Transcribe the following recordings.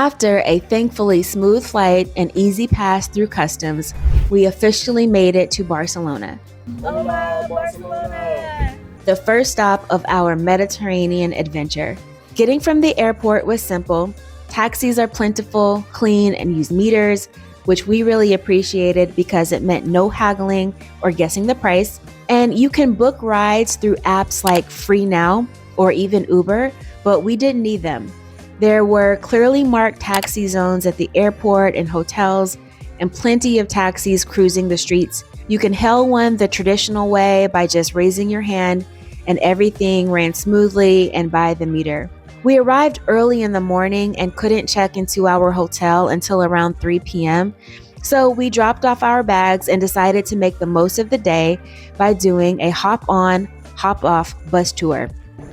After a thankfully smooth flight and easy pass through customs, we officially made it to Barcelona. Hola, Barcelona! The first stop of our Mediterranean adventure. Getting from the airport was simple. Taxis are plentiful, clean, and use meters, which we really appreciated because it meant no haggling or guessing the price. And you can book rides through apps like Free Now or even Uber, but we didn't need them. There were clearly marked taxi zones at the airport and hotels, and plenty of taxis cruising the streets. You can hail one the traditional way by just raising your hand, and everything ran smoothly and by the meter. We arrived early in the morning and couldn't check into our hotel until around 3 p.m. So we dropped off our bags and decided to make the most of the day by doing a hop-on, hop-off bus tour.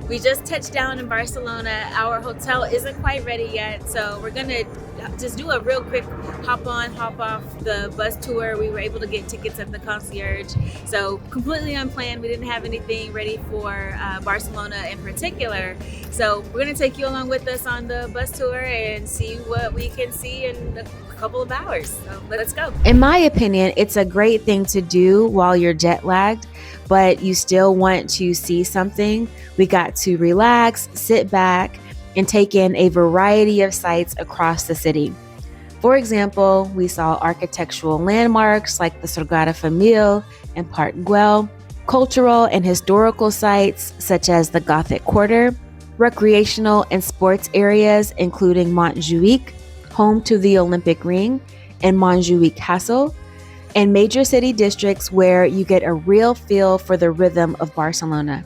We just touched down in Barcelona. Our hotel isn't quite ready yet, so we're gonna just do a real quick hop on, hop off the bus tour. We were able to get tickets at the concierge, so completely unplanned. We didn't have anything ready for Barcelona in particular. So we're gonna take you along with us on the bus tour and see what we can see in a couple of hours. So let's go. In my opinion, it's a great thing to do while you're jet lagged, but you still want to see something. We got to relax, sit back, and take in a variety of sights across the city. For example, we saw architectural landmarks like the Sagrada Família and Park Güell, cultural and historical sites such as the Gothic Quarter, recreational and sports areas including Montjuic, home to the Olympic Ring, and Montjuic Castle, and major city districts where you get a real feel for the rhythm of Barcelona.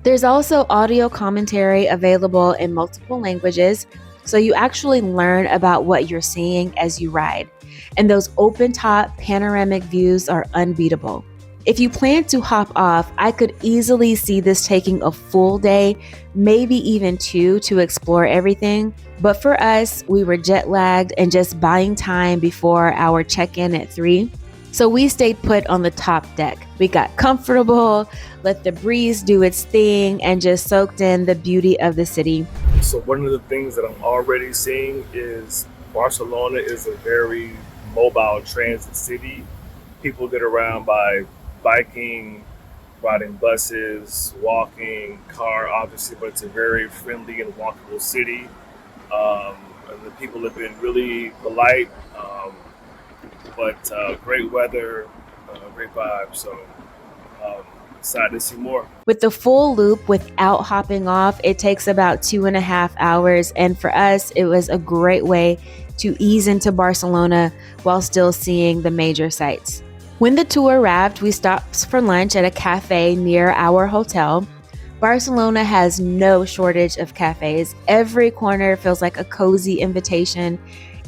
There's also audio commentary available in multiple languages, so you actually learn about what you're seeing as you ride. And those open-top panoramic views are unbeatable. If you plan to hop off, I could easily see this taking a full day, maybe even two, to explore everything. But for us, we were jet lagged and just buying time before our check-in at 3. So we stayed put on the top deck. We got comfortable, let the breeze do its thing, and just soaked in the beauty of the city. So one of the things that I'm already seeing is Barcelona is a very mobile transit city. People get around by biking, riding buses, walking, car, obviously, but it's a very friendly and walkable city. And the people have been really polite, but great weather, great vibes. So excited to see more. With the full loop without hopping off, it takes about 2.5 hours. And for us, it was a great way to ease into Barcelona while still seeing the major sites. When the tour wrapped, we stopped for lunch at a cafe near our hotel. Barcelona has no shortage of cafes. Every corner feels like a cozy invitation.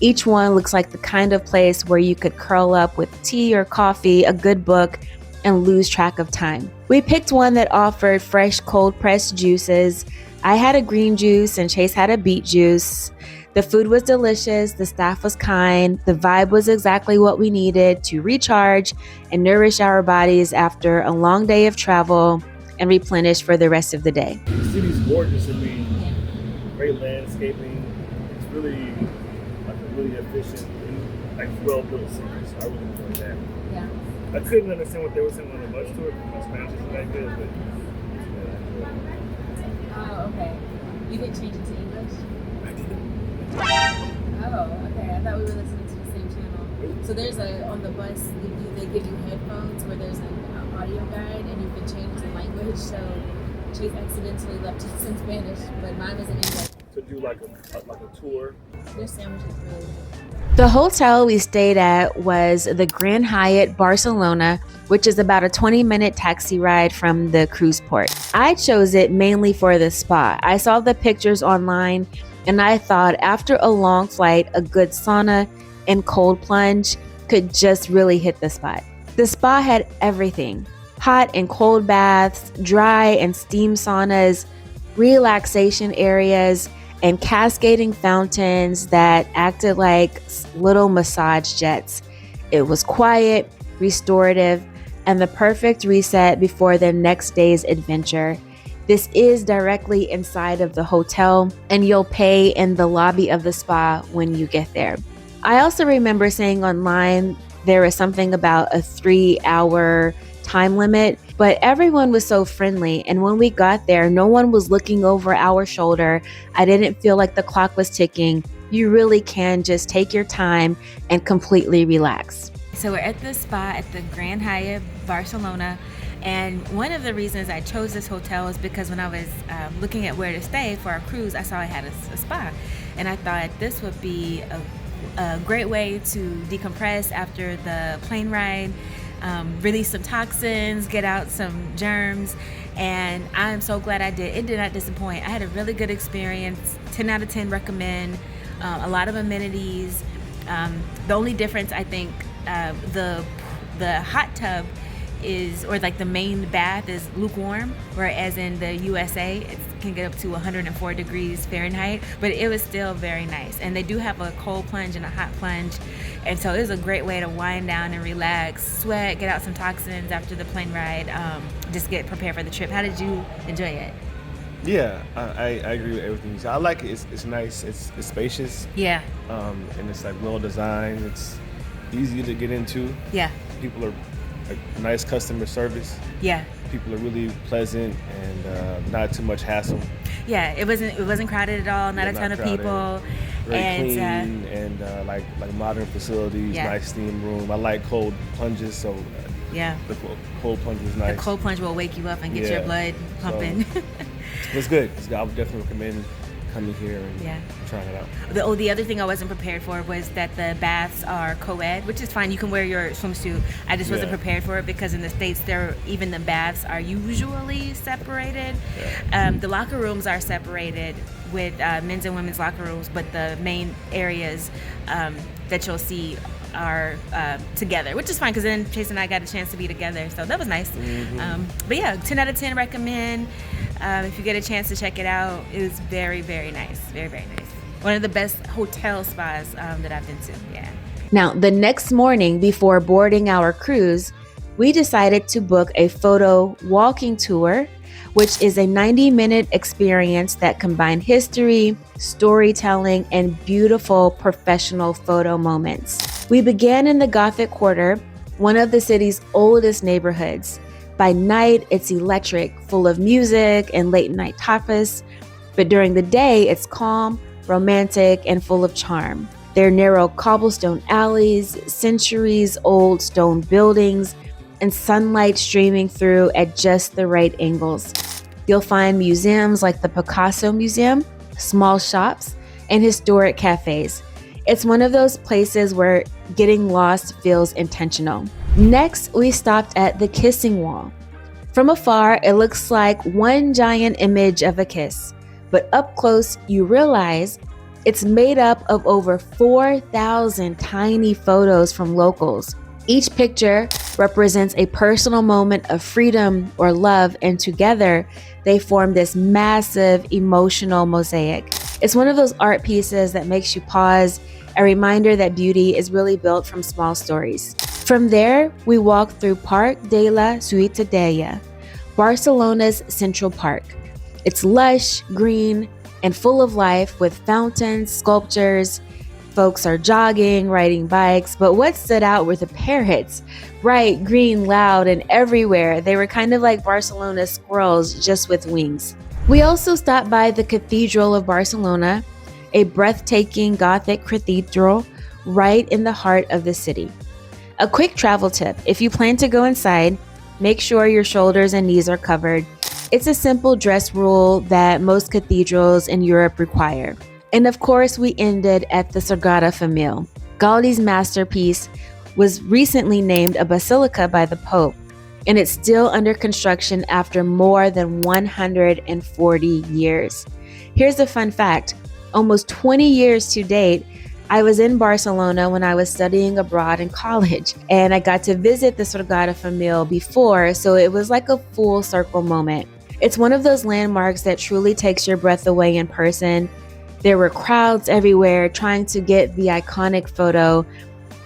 Each one looks like the kind of place where you could curl up with tea or coffee, a good book, and lose track of time. We picked one that offered fresh cold-pressed juices. I had a green juice and Chase had a beet juice. The food was delicious, the staff was kind, the vibe was exactly what we needed to recharge and nourish our bodies after a long day of travel and replenish for the rest of the day. The city's gorgeous. I mean, great landscaping. It's really like a really efficient and like well-built city. So I really enjoyed that. Yeah. I couldn't understand what they were saying on the bus tour because my Spanish isn't that good, but Oh, okay. You didn't change it to English? I didn't. Oh, okay. I thought we were listening to the same channel. So there's on the bus, they give you headphones where there's an audio guide and you can change the language. So Chase accidentally left us in Spanish, but mine was in English. To do like a tour. Their sandwich is really good. The hotel we stayed at was the Grand Hyatt Barcelona, which is about a 20-minute taxi ride from the cruise port. I chose it mainly for the spa. I saw the pictures online and I thought after a long flight, a good sauna and cold plunge could just really hit the spot. The spa had everything: hot and cold baths, dry and steam saunas, relaxation areas, and cascading fountains that acted like little massage jets. It was quiet, restorative, and the perfect reset before the next day's adventure. This is directly inside of the hotel, and you'll pay in the lobby of the spa when you get there. I also remember saying online there was something about a 3-hour time limit, but everyone was so friendly. And when we got there, no one was looking over our shoulder. I didn't feel like the clock was ticking. You really can just take your time and completely relax. So we're at the spa at the Grand Hyatt Barcelona. And one of the reasons I chose this hotel is because when I was looking at where to stay for our cruise, I saw it had a spa. And I thought this would be a great way to decompress after the plane ride, release some toxins, get out some germs. And I'm so glad I did. It did not disappoint. I had a really good experience. 10 out of 10 recommend. A lot of amenities. The only difference, I think, the hot tub is, or like the main bath is lukewarm, whereas in the USA it can get up to 104 degrees Fahrenheit, but it was still very nice. And they do have a cold plunge and a hot plunge, and so it was a great way to wind down and relax, sweat, get out some toxins after the plane ride, just get prepared for the trip. How did you enjoy it? Yeah, I agree with everything you said. I like it. It's nice. It's spacious. Yeah. And it's like well designed. It's easy to get into. Yeah. People are nice customer service. Yeah. People are really pleasant and not too much hassle. Yeah, it wasn't crowded at all. Not a ton of people. Very and clean and like modern facilities. Yeah. Nice steam room. I like cold plunges, so yeah, the cold plunge was nice. The cold plunge will wake you up and get your blood pumping. So, it's good. I would definitely recommend coming here and trying it out. The other thing I wasn't prepared for was that the baths are co-ed, which is fine. You can wear your swimsuit. I just wasn't prepared for it because in the States, even the baths are usually separated. Yeah. The locker rooms are separated with men's and women's locker rooms, but the main areas that you'll see are together, which is fine because then Chase and I got a chance to be together, so that was nice. Mm-hmm. But yeah, 10 out of 10 recommend. If you get a chance to check it out, it was very, very nice. Very, very nice. One of the best hotel spas that I've been to, yeah. Now, the next morning before boarding our cruise, we decided to book a photo walking tour, which is a 90-minute experience that combined history, storytelling, and beautiful professional photo moments. We began in the Gothic Quarter, one of the city's oldest neighborhoods. By night, it's electric, full of music and late-night tapas, but during the day, it's calm, romantic, and full of charm. There are narrow cobblestone alleys, centuries-old stone buildings, and sunlight streaming through at just the right angles. You'll find museums like the Picasso Museum, small shops, and historic cafes. It's one of those places where getting lost feels intentional. Next, we stopped at the Kissing Wall. From afar, it looks like one giant image of a kiss, but up close, you realize it's made up of over 4,000 tiny photos from locals. Each picture represents a personal moment of freedom or love, and together they form this massive emotional mosaic. It's one of those art pieces that makes you pause, a reminder that beauty is really built from small stories. From there, we walked through Parc de la Ciutadella, Barcelona's Central Park. It's lush, green, and full of life with fountains, sculptures. Folks are jogging, riding bikes, but what stood out were the parrots. Bright, green, loud, and everywhere. They were kind of like Barcelona's squirrels, just with wings. We also stopped by the Cathedral of Barcelona, a breathtaking Gothic cathedral right in the heart of the city. A quick travel tip: if you plan to go inside, make sure your shoulders and knees are covered. It's a simple dress rule that most cathedrals in Europe require. And of course, we ended at the Sagrada Família. Gaudi's masterpiece was recently named a basilica by the Pope, and it's still under construction after more than 140 years. Here's a fun fact: almost 20 years to date, I was in Barcelona when I was studying abroad in college, and I got to visit the Sagrada Família before, so it was like a full circle moment. It's one of those landmarks that truly takes your breath away in person. There were crowds everywhere trying to get the iconic photo,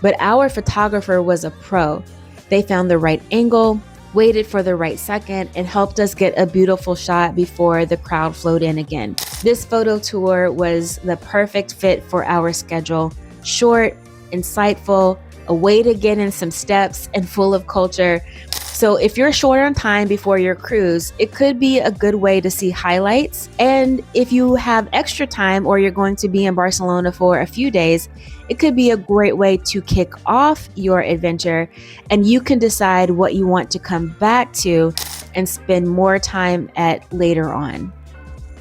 but our photographer was a pro. They found the right angle, waited for the right second, and helped us get a beautiful shot before the crowd flowed in again. This photo tour was the perfect fit for our schedule. Short, insightful, a way to get in some steps, and full of culture. So if you're short on time before your cruise, it could be a good way to see highlights. And if you have extra time or you're going to be in Barcelona for a few days, it could be a great way to kick off your adventure, and you can decide what you want to come back to and spend more time at later on.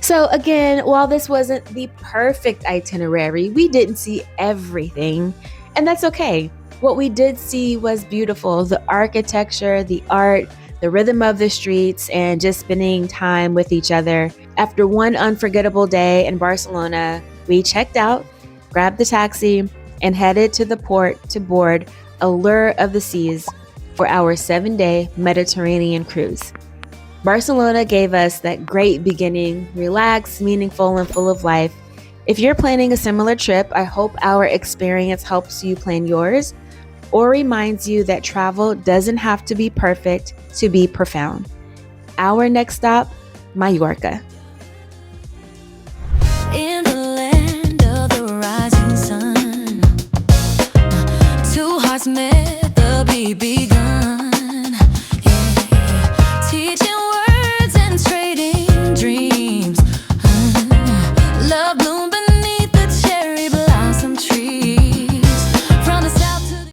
So again, while this wasn't the perfect itinerary, we didn't see everything, and that's okay. What we did see was beautiful: the architecture, the art, the rhythm of the streets, and just spending time with each other. After one unforgettable day in Barcelona, we checked out, grabbed the taxi, and headed to the port to board Allure of the Seas for our 7-day Mediterranean cruise. Barcelona gave us that great beginning, relaxed, meaningful, and full of life. If you're planning a similar trip, I hope our experience helps you plan yours, or reminds you that travel doesn't have to be perfect to be profound. Our next stop, Mallorca.